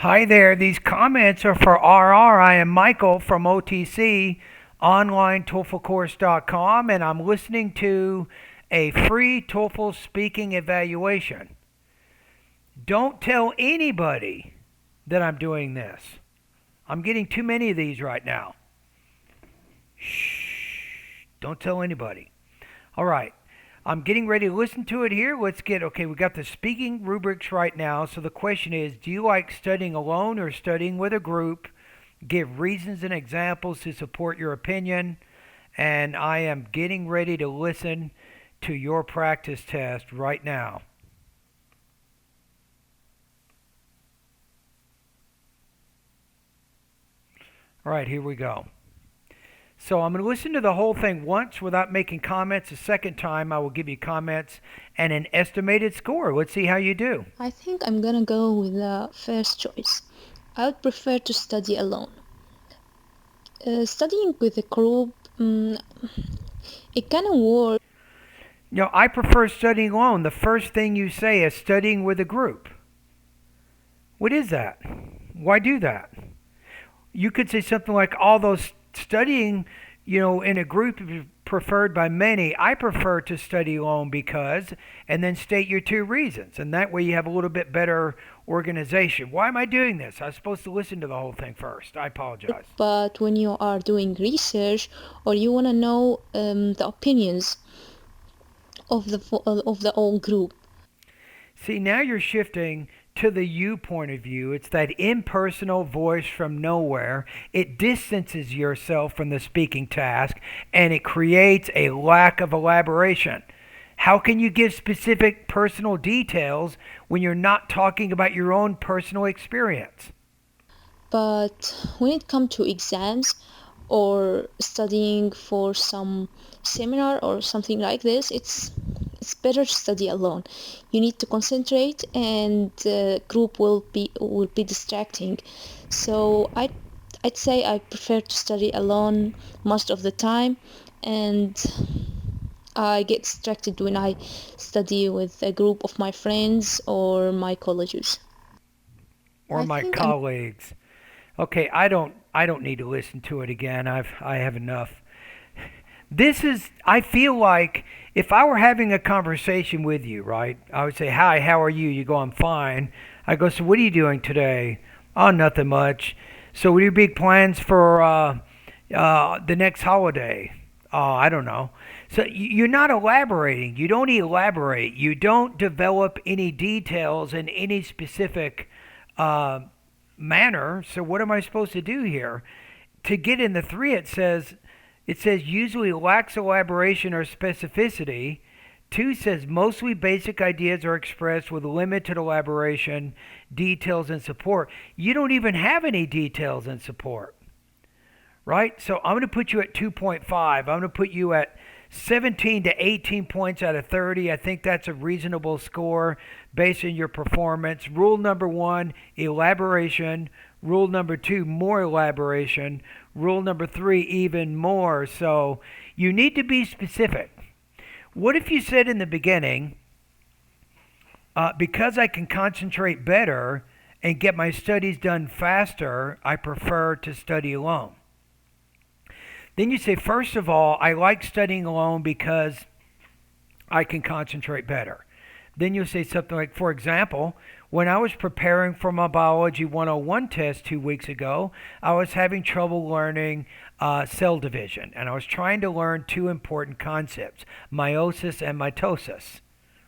Hi there. These comments are for RR. I am Michael from OTC, OnlineTOEFLCourse.com, and I'm listening to a free TOEFL speaking evaluation. Don't tell anybody that I'm doing this. I'm getting too many of these right now. Shh. Don't tell anybody. All right. I'm getting ready to listen to it here. Okay, we got the speaking rubrics right now. So the question is, do you like studying alone or studying with a group? Give reasons and examples to support your opinion. And I am getting ready to listen to your practice test right now. All right, here we go. So I'm going to listen to the whole thing once without making comments. The second time, I will give you comments and an estimated score. Let's see how you do. I think I'm gonna go with the first choice. I would prefer to study alone. Studying with a group, it kind of works. I prefer studying alone. The first thing you say is studying with a group. What is that? Why do that? You could say something like, although studying, in a group is preferred by many, I prefer to study alone because, and then state your two reasons. And that way you have a little bit better organization. Why am I doing this? I was supposed to listen to the whole thing first. I apologize. But when you are doing research or you want to know the opinions of the whole group. See, now you're shifting to the you point of view. It's that impersonal voice from nowhere. It distances yourself from the speaking task and it creates a lack of elaboration. How can you give specific personal details when you're not talking about your own personal experience? But when it comes to exams or studying for some seminar or something like this, it's better to study alone. You need to concentrate, and group will be distracting. So I'd say I prefer to study alone most of the time, and I get distracted when I study with a group of my friends or my colleagues. Or I my think I'm colleagues. Okay, I don't need to listen to it again. I have enough. I feel like if I were having a conversation with you, right? I would say, "Hi, how are you?" You go, "I'm fine." I go, "So what are you doing today?" "Oh, nothing much." "So what are your big plans for the next holiday?" "Oh, I don't know." So you're not elaborating. You don't elaborate. You don't develop any details in any specific uh, manner. So what am I supposed to do here? To get in the three, it says usually lacks elaboration or specificity. Two says mostly basic ideas are expressed with limited elaboration, details, and support. You don't even have any details and support, right? So I'm going to put you at 2.5. I'm going to put you at 17 to 18 points out of 30. I think that's a reasonable score based on your performance. Rule number one, elaboration. Rule number two, more elaboration. Rule number three, even more. So you need to be specific. What if you said in the beginning, because I can concentrate better and get my studies done faster, I prefer to study alone? Then you say, first of all, I like studying alone because I can concentrate better. Then you'll say something like, for example, when I was preparing for my Biology 101 test 2 weeks ago, I was having trouble learning cell division, and I was trying to learn two important concepts, meiosis and mitosis,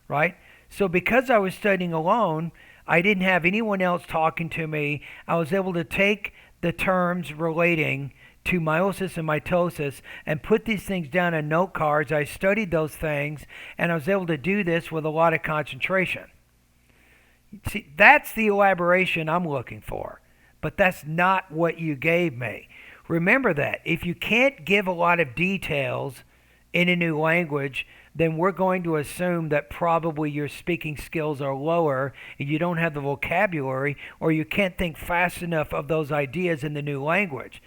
right? So because I was studying alone, I didn't have anyone else talking to me. I was able to take the terms relating to meiosis and mitosis and put these things down in note cards. I studied those things and I was able to do this with a lot of concentration. See, that's the elaboration I'm looking for, but that's not what you gave me. Remember that. If you can't give a lot of details in a new language, then we're going to assume that probably your speaking skills are lower and you don't have the vocabulary or you can't think fast enough of those ideas in the new language.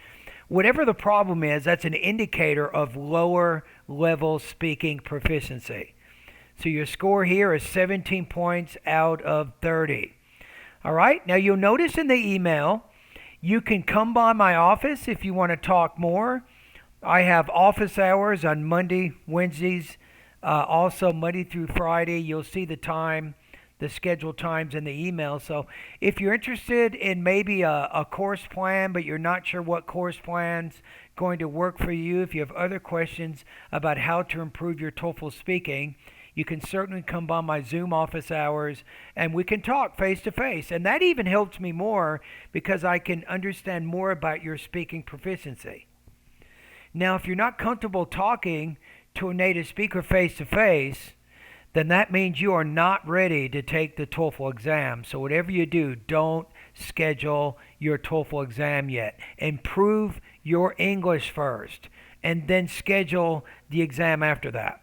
Whatever the problem is, that's an indicator of lower level speaking proficiency. So your score here is 17 points out of 30. All right. Now you'll notice in the email, you can come by my office if you want to talk more. I have office hours on Monday, Wednesdays, also Monday through Friday. You'll see the time, the scheduled times in the email. So if you're interested in maybe a course plan, but you're not sure what course plan's going to work for you, if you have other questions about how to improve your TOEFL speaking, you can certainly come by my Zoom office hours and we can talk face to face. And that even helps me more because I can understand more about your speaking proficiency. Now, if you're not comfortable talking to a native speaker face to face, then that means you are not ready to take the TOEFL exam. So whatever you do, don't schedule your TOEFL exam yet. Improve your English first and then schedule the exam after that.